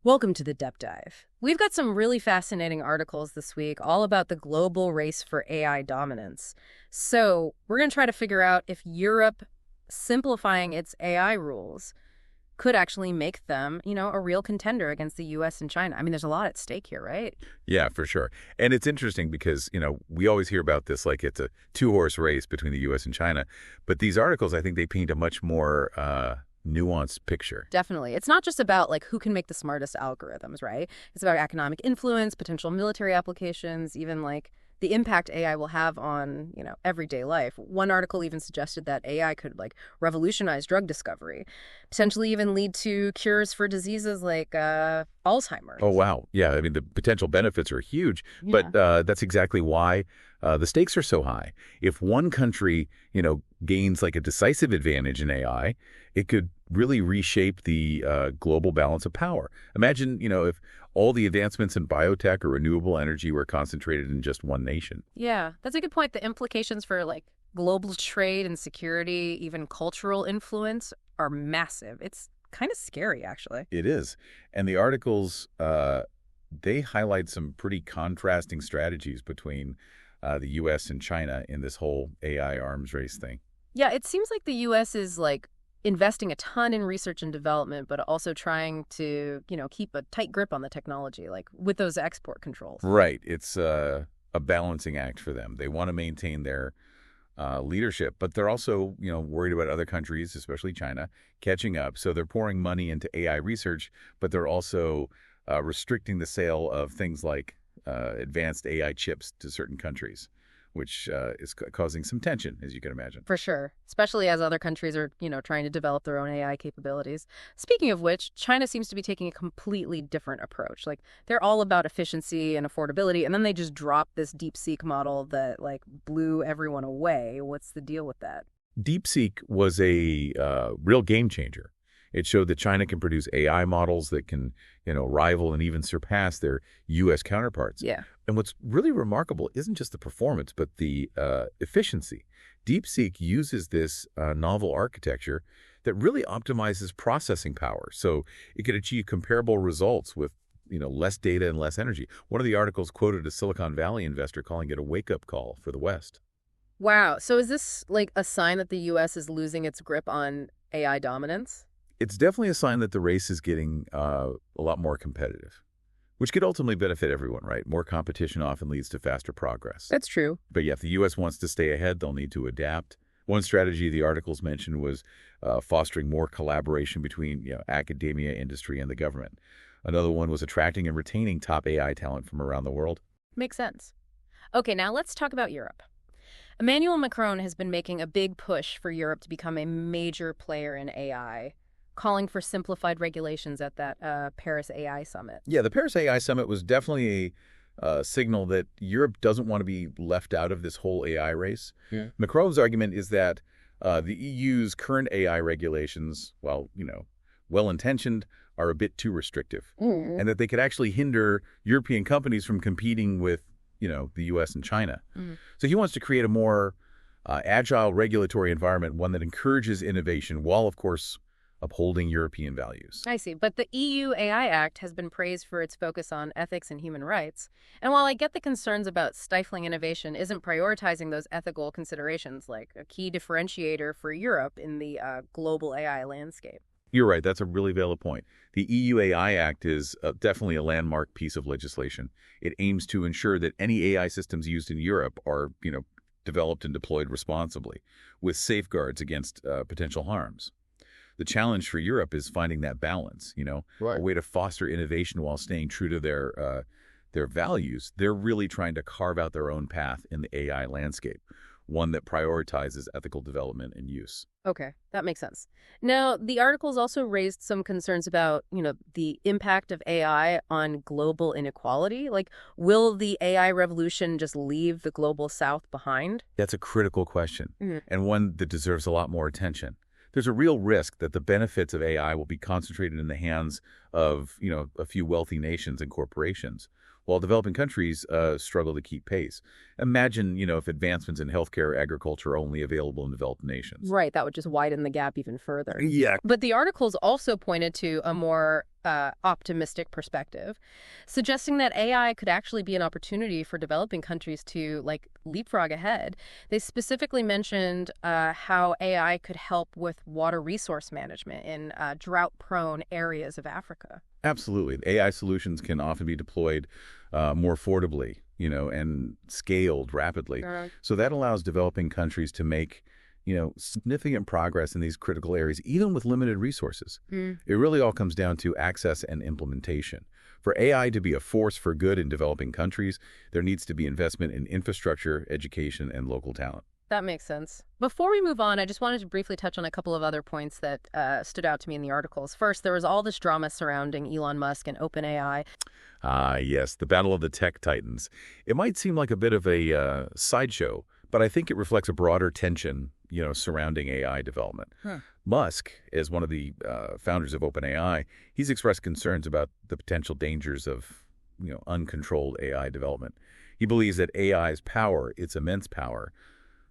Welcome to the Depth Dive. We've got some really fascinating articles this week all about the global race for AI dominance. So, we're going to try to figure out if Europe simplifying its AI rules could actually make them, a real contender against the US and China. I mean, there's a lot at stake here, right? Yeah, for sure. And it's interesting because, we always hear about this like it's a two-horse race between the U.S. and China. But these articles, I think they paint a much more nuanced picture. Definitely. It's not just about who can make the smartest algorithms, right? It's about economic influence, potential military applications, even the impact AI will have on, everyday life. One article even suggested that AI could revolutionize drug discovery, potentially even lead to cures for diseases like Alzheimer's. Oh, wow. Yeah, I mean, the potential benefits are huge, Yeah. but that's exactly why the stakes are so high. If one country, gains a decisive advantage in AI, it could really reshape the global balance of power. Imagine, if all the advancements in biotech or renewable energy were concentrated in just one nation. Yeah, that's a good point. The implications for global trade and security, even cultural influence, are massive. It's kind of scary, actually. It is. And the articles, they highlight some pretty contrasting strategies between the U.S. and China in this whole AI arms race thing. Yeah, it seems like the U.S. is investing a ton in research and development, but also trying to, keep a tight grip on the technology, with those export controls. Right. It's a balancing act for them. They want to maintain their leadership, but they're also, worried about other countries, especially China, catching up. So they're pouring money into AI research, but they're also restricting the sale of things like advanced AI chips to certain countries, which is causing some tension, as you can imagine. For sure, especially as other countries are, trying to develop their own AI capabilities. Speaking of which, China seems to be taking a completely different approach. They're all about efficiency and affordability, and then they just dropped this DeepSeek model that blew everyone away. What's the deal with that? DeepSeek was a real game changer. It showed that China can produce AI models that can, rival and even surpass their U.S. counterparts. Yeah. And what's really remarkable isn't just the performance, but the efficiency. DeepSeek uses this novel architecture that really optimizes processing power, so it could achieve comparable results with less data and less energy. One of the articles quoted a Silicon Valley investor calling it a wake-up call for the West. Wow. So is this a sign that the U.S. is losing its grip on AI dominance? It's definitely a sign that the race is getting a lot more competitive, which could ultimately benefit everyone, right? More competition often leads to faster progress. That's true. But yeah, if the U.S. wants to stay ahead, they'll need to adapt. One strategy the articles mentioned was fostering more collaboration between academia, industry, and the government. Another one was attracting and retaining top AI talent from around the world. Makes sense. Okay, now let's talk about Europe. Emmanuel Macron has been making a big push for Europe to become a major player in AI, calling for simplified regulations at that Paris AI summit. Yeah, the Paris AI Summit was definitely a signal that Europe doesn't want to be left out of this whole AI race. Yeah. Macron's argument is that the EU's current AI regulations, while, well-intentioned, are a bit too restrictive, and that they could actually hinder European companies from competing with, the U.S. and China. So he wants to create a more agile regulatory environment, one that encourages innovation while, of course, upholding European values. I see. But the EU AI Act has been praised for its focus on ethics and human rights. And while I get the concerns about stifling innovation, isn't prioritizing those ethical considerations a key differentiator for Europe in the global AI landscape? You're right. That's a really valid point. The EU AI Act is definitely a landmark piece of legislation. It aims to ensure that any AI systems used in Europe are, developed and deployed responsibly with safeguards against potential harms. The challenge for Europe is finding that balance, Right. a way to foster innovation while staying true to their values. They're really trying to carve out their own path in the AI landscape, one that prioritizes ethical development and use. Okay, that makes sense. Now, the articles also raised some concerns about, the impact of AI on global inequality. Will the AI revolution just leave the global south behind? That's a critical question, and one that deserves a lot more attention. There's a real risk that the benefits of AI will be concentrated in the hands of, a few wealthy nations and corporations, while developing countries struggle to keep pace. Imagine, if advancements in healthcare, agriculture are only available in developed nations. Right, that would just widen the gap even further. Yeah. But the articles also pointed to a more optimistic perspective, suggesting that AI could actually be an opportunity for developing countries to like leapfrog ahead. They specifically mentioned how AI could help with water resource management in drought-prone areas of Africa. Absolutely. AI solutions can often be deployed more affordably, and scaled rapidly. So that allows developing countries to make, significant progress in these critical areas, even with limited resources. It really all comes down to access and implementation. For AI to be a force for good in developing countries, there needs to be investment in infrastructure, education, and local talent. That makes sense. Before we move on, I just wanted to briefly touch on a couple of other points that stood out to me in the articles. First, there was all this drama surrounding Elon Musk and OpenAI. Yes, the battle of the tech titans. It might seem like a bit of a sideshow, but I think it reflects a broader tension, surrounding AI development. Musk, as one of the founders of OpenAI, he's expressed concerns about the potential dangers of, uncontrolled AI development. He believes that AI's power, its immense power,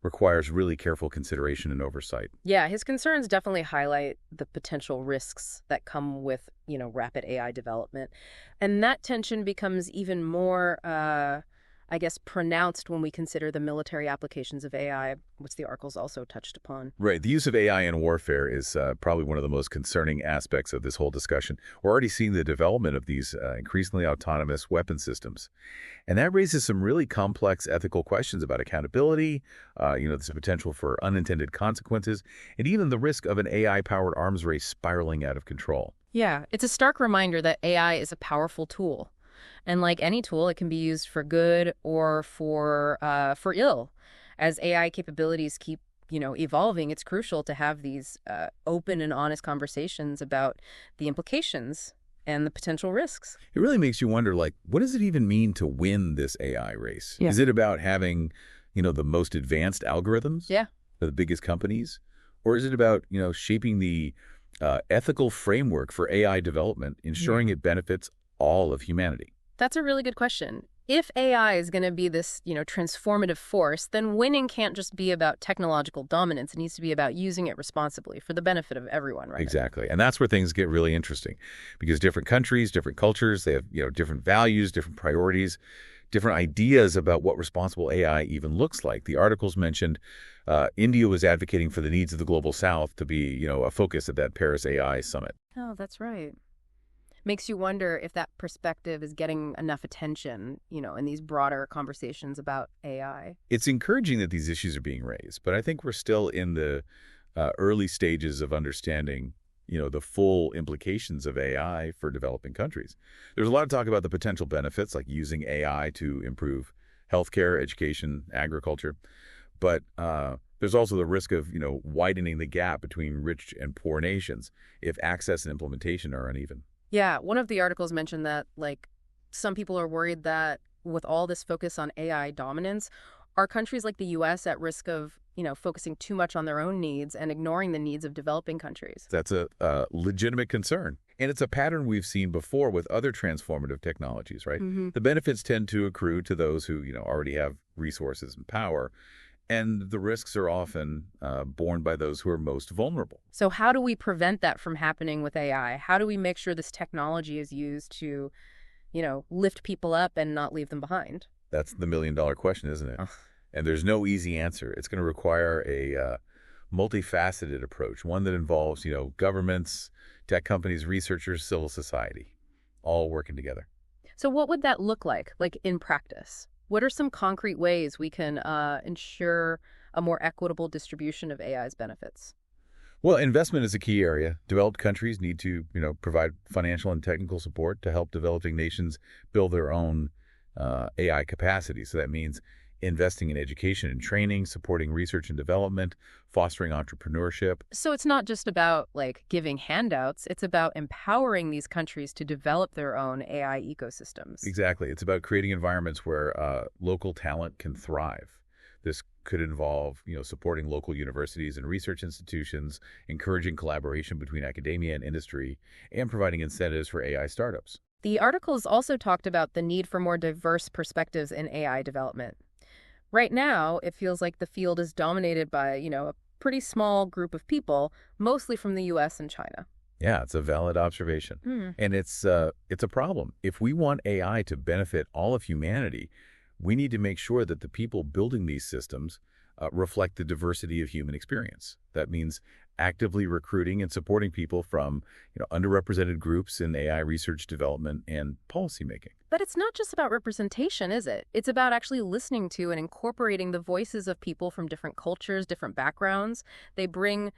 requires really careful consideration and oversight. Yeah, his concerns definitely highlight the potential risks that come with, rapid AI development. And that tension becomes even more, pronounced when we consider the military applications of AI, which the articles also touched upon. Right. The use of AI in warfare is probably one of the most concerning aspects of this whole discussion. We're already seeing the development of these increasingly autonomous weapon systems. And that raises some really complex ethical questions about accountability, there's a potential for unintended consequences, and even the risk of an AI-powered arms race spiraling out of control. Yeah, it's a stark reminder that AI is a powerful tool. And like any tool, it can be used for good or for ill. As AI capabilities keep, evolving, it's crucial to have these open and honest conversations about the implications and the potential risks. It really makes you wonder, what does it even mean to win this AI race? Yeah. Is it about having, the most advanced algorithms? Yeah. The biggest companies? Or is it about, shaping the ethical framework for AI development, ensuring it benefits all of humanity? That's a really good question. If AI is going to be this, transformative force, then winning can't just be about technological dominance. It needs to be about using it responsibly for the benefit of everyone, right? Exactly. And that's where things get really interesting because different countries, different cultures, they have, different values, different priorities, different ideas about what responsible AI even looks like. The articles mentioned India was advocating for the needs of the global south to be, a focus at that Paris AI summit. Oh, that's right. Makes you wonder if that perspective is getting enough attention, in these broader conversations about AI. It's encouraging that these issues are being raised, but I think we're still in the early stages of understanding, the full implications of AI for developing countries. There's a lot of talk about the potential benefits, like using AI to improve healthcare, education, agriculture, but there's also the risk of, widening the gap between rich and poor nations if access and implementation are uneven. Yeah, one of the articles mentioned that, some people are worried that with all this focus on AI dominance, are countries like the U.S. at risk of, focusing too much on their own needs and ignoring the needs of developing countries? That's a legitimate concern. And it's a pattern we've seen before with other transformative technologies, right? The benefits tend to accrue to those who, already have resources and power. And the risks are often borne by those who are most vulnerable. So how do we prevent that from happening with AI? How do we make sure this technology is used to, lift people up and not leave them behind? That's the million-dollar question, isn't it? And there's no easy answer. It's going to require a multifaceted approach, one that involves, governments, tech companies, researchers, civil society, all working together. So what would that look like in practice? What are some concrete ways we can ensure a more equitable distribution of AI's benefits? Well, investment is a key area. Developed countries need to, provide financial and technical support to help developing nations build their own AI capacity. So that means investing in education and training, supporting research and development, fostering entrepreneurship. So it's not just about giving handouts, it's about empowering these countries to develop their own AI ecosystems. Exactly. It's about creating environments where local talent can thrive. This could involve, supporting local universities and research institutions, encouraging collaboration between academia and industry, and providing incentives for AI startups. The articles also talked about the need for more diverse perspectives in AI development. Right now, it feels like the field is dominated by, a pretty small group of people, mostly from the U.S. and China. Yeah, it's a valid observation. Hmm. And it's a problem. If we want AI to benefit all of humanity, we need to make sure that the people building these systems reflect the diversity of human experience. That means actively recruiting and supporting people from, underrepresented groups in AI research development and policymaking. But it's not just about representation, is it? It's about actually listening to and incorporating the voices of people from different cultures, different backgrounds. They bring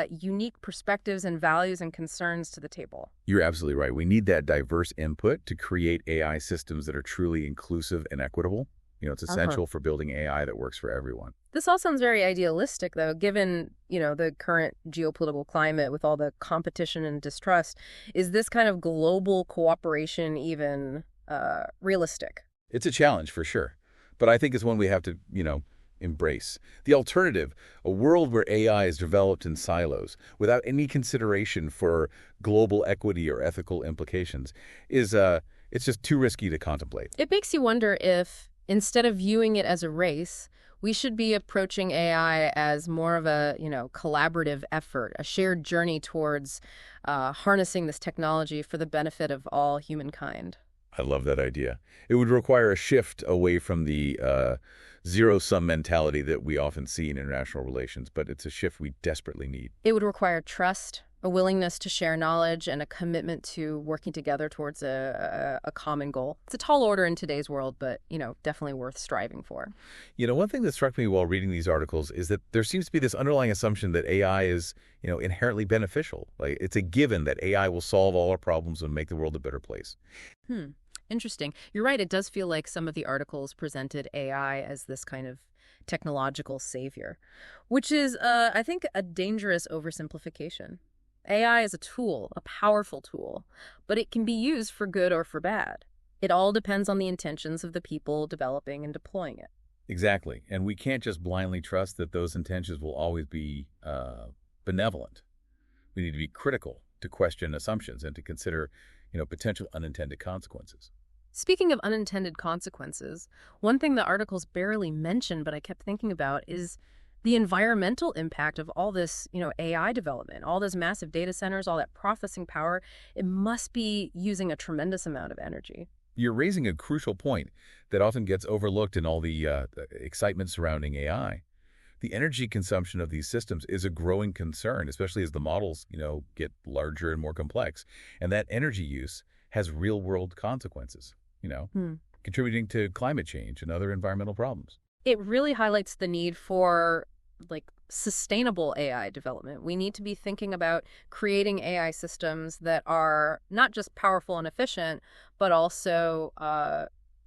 unique perspectives and values and concerns to the table. You're absolutely right. We need that diverse input to create AI systems that are truly inclusive and equitable. It's essential for building AI that works for everyone. This all sounds very idealistic, though, given, the current geopolitical climate with all the competition and distrust. Is this kind of global cooperation even realistic? It's a challenge for sure, but I think it's one we have to, embrace. The alternative, a world where AI is developed in silos without any consideration for global equity or ethical implications, is it's just too risky to contemplate. It makes you wonder if, instead of viewing it as a race, we should be approaching AI as more of a, collaborative effort, a shared journey towards harnessing this technology for the benefit of all humankind. I love that idea. It would require a shift away from the zero-sum mentality that we often see in international relations, but it's a shift we desperately need. It would require trust, a willingness to share knowledge, and a commitment to working together towards a common goal. It's a tall order in today's world, but, definitely worth striving for. One thing that struck me while reading these articles is that there seems to be this underlying assumption that AI is, inherently beneficial. Like, it's a given that AI will solve all our problems and make the world a better place. Interesting. You're right. It does feel like some of the articles presented AI as this kind of technological savior, which is, I think, a dangerous oversimplification. AI is a tool, a powerful tool, but it can be used for good or for bad. It all depends on the intentions of the people developing and deploying it. Exactly. And we can't just blindly trust that those intentions will always be benevolent. We need to be critical, to question assumptions, and to consider, potential unintended consequences. Speaking of unintended consequences, one thing the articles barely mention but I kept thinking about is the environmental impact of all this, AI development, all those massive data centers, all that processing power. It must be using a tremendous amount of energy. You're raising a crucial point that often gets overlooked in all the excitement surrounding AI. The energy consumption of these systems is a growing concern, especially as the models, get larger and more complex. And that energy use has real-world consequences, contributing to climate change and other environmental problems. It really highlights the need for sustainable AI development. We need to be thinking about creating AI systems that are not just powerful and efficient, but also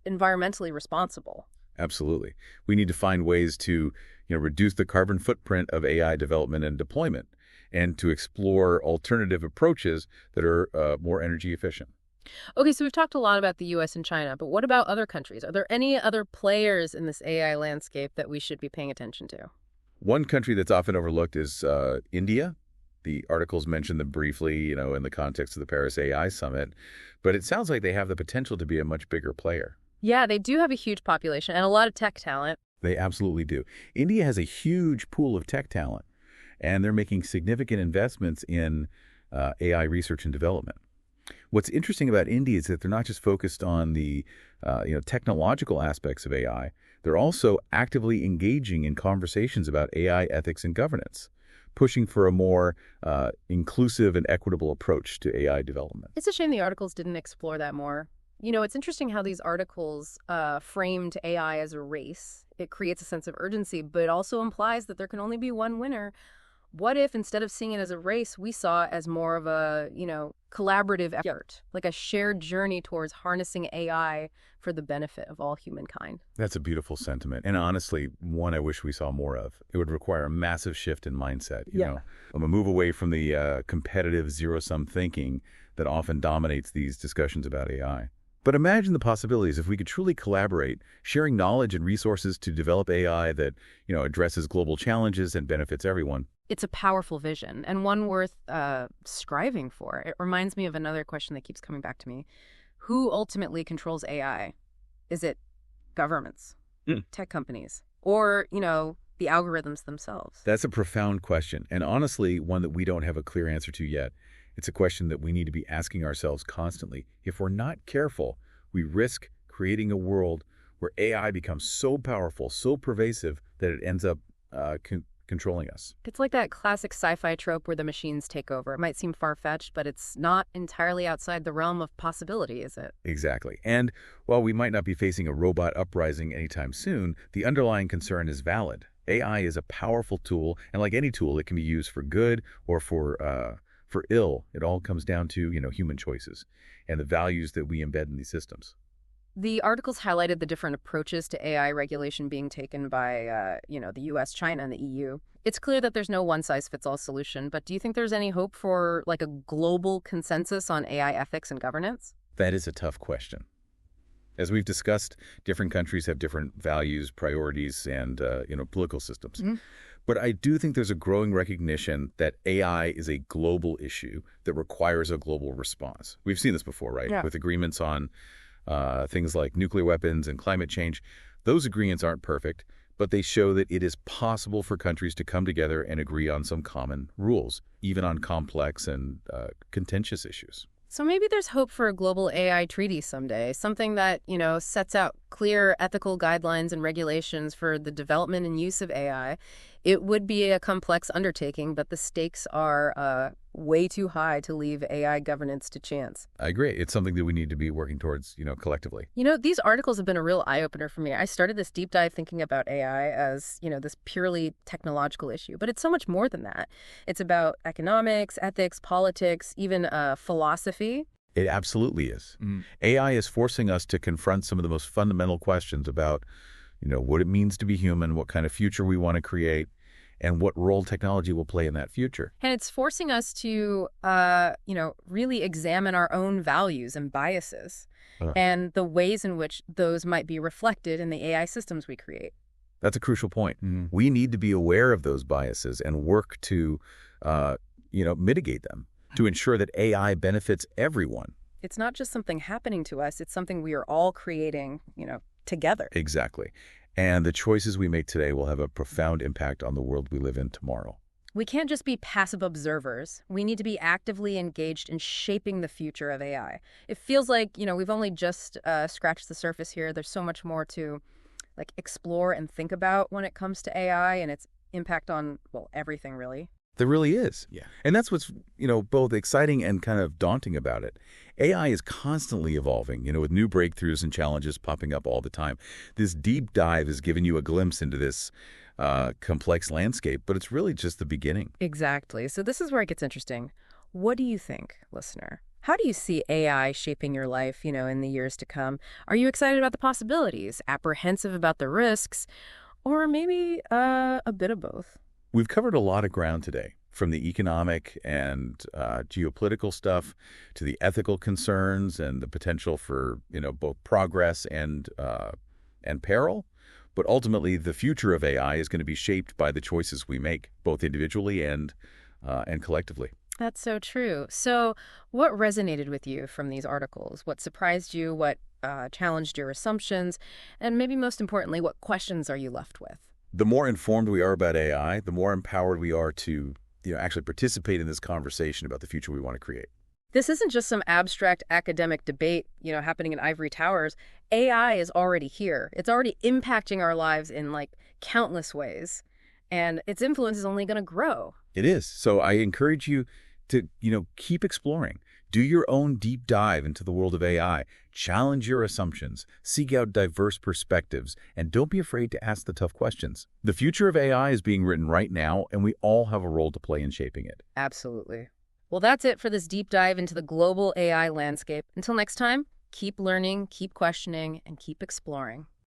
environmentally responsible. Absolutely. We need to find ways to, reduce the carbon footprint of AI development and deployment, and to explore alternative approaches that are more energy efficient. Okay, so we've talked a lot about the U.S. and China, but what about other countries? Are there any other players in this AI landscape that we should be paying attention to? One country that's often overlooked is India. The articles mention them briefly, in the context of the Paris AI Summit, but it sounds like they have the potential to be a much bigger player. Yeah, they do have a huge population and a lot of tech talent. They absolutely do. India has a huge pool of tech talent, and they're making significant investments in AI research and development. What's interesting about India is that they're not just focused on the technological aspects of AI. They're also actively engaging in conversations about AI ethics and governance, pushing for a more inclusive and equitable approach to AI development. It's a shame the articles didn't explore that more. It's interesting how these articles framed AI as a race. It creates a sense of urgency, but it also implies that there can only be one winner. What if, instead of seeing it as a race, we saw it as more of a, collaborative effort, like a shared journey towards harnessing AI for the benefit of all humankind? That's a beautiful sentiment, and honestly, one I wish we saw more of. It would require a massive shift in mindset, a move away from the competitive zero-sum thinking that often dominates these discussions about AI. But imagine the possibilities if we could truly collaborate, sharing knowledge and resources to develop AI that, addresses global challenges and benefits everyone. It's a powerful vision and one worth striving for. It reminds me of another question that keeps coming back to me. Who ultimately controls AI? Is it governments, tech companies, or, the algorithms themselves? That's a profound question, and honestly, one that we don't have a clear answer to yet. It's a question that we need to be asking ourselves constantly. If we're not careful, we risk creating a world where AI becomes so powerful, so pervasive, that it ends up controlling us. It's like that classic sci-fi trope where the machines take over. It might seem far-fetched, but it's not entirely outside the realm of possibility, is it? Exactly. And while we might not be facing a robot uprising anytime soon, the underlying concern is valid. AI is a powerful tool, and like any tool, it can be used for good or for ill. It all comes down to, human choices and the values that we embed in these systems. The articles highlighted the different approaches to AI regulation being taken by, the U.S., China, and the EU. It's clear that there's no one-size-fits-all solution, but do you think there's any hope for, like, a global consensus on AI ethics and governance? That is a tough question. As we've discussed, different countries have different values, priorities, and, political systems. Mm-hmm. But I do think there's a growing recognition that AI is a global issue that requires a global response. We've seen this before, right? Yeah. With agreements on things like nuclear weapons and climate change. Those agreements aren't perfect, but they show that it is possible for countries to come together and agree on some common rules, even on complex and contentious issues. So maybe there's hope for a global AI treaty someday, something that, sets out clear ethical guidelines and regulations for the development and use of AI. It would be a complex undertaking, but the stakes are way too high to leave AI governance to chance. I agree. It's something that we need to be working towards, collectively. These articles have been a real eye-opener for me. I started this deep dive thinking about AI as, this purely technological issue, but it's so much more than that. It's about economics, ethics, politics, even philosophy. It absolutely is. AI is forcing us to confront some of the most fundamental questions about, what it means to be human, what kind of future we want to create, and what role technology will play in that future. And it's forcing us to, really examine our own values and biases and the ways in which those might be reflected in the AI systems we create. That's a crucial point. We need to be aware of those biases and work to, mitigate them, to ensure that AI benefits everyone. It's not just something happening to us. It's something we are all creating, together. Exactly. And the choices we make today will have a profound impact on the world we live in tomorrow. We can't just be passive observers. We need to be actively engaged in shaping the future of AI. It feels like, we've only just scratched the surface here. There's so much more to explore and think about when it comes to AI and its impact on, everything really. There really is. Yeah. And that's what's, both exciting and kind of daunting about it. AI is constantly evolving, with new breakthroughs and challenges popping up all the time. This deep dive has given you a glimpse into this complex landscape, but it's really just the beginning. Exactly. So this is where it gets interesting. What do you think, listener? How do you see AI shaping your life, in the years to come? Are you excited about the possibilities, apprehensive about the risks, or maybe a bit of both? We've covered a lot of ground today, from the economic and geopolitical stuff to the ethical concerns and the potential for, both progress and peril. But ultimately, the future of AI is going to be shaped by the choices we make, both individually and collectively. That's so true. So what resonated with you from these articles? What surprised you? What challenged your assumptions? And maybe most importantly, what questions are you left with? The more informed we are about AI, the more empowered we are to, actually participate in this conversation about the future we want to create. This isn't just some abstract academic debate, happening in ivory towers. AI is already here. It's already impacting our lives in countless ways, and its influence is only going to grow. It is. So I encourage you to, keep exploring. Do your own deep dive into the world of AI. Challenge your assumptions. Seek out diverse perspectives. And don't be afraid to ask the tough questions. The future of AI is being written right now, and we all have a role to play in shaping it. Absolutely. Well, that's it for this deep dive into the global AI landscape. Until next time, keep learning, keep questioning, and keep exploring.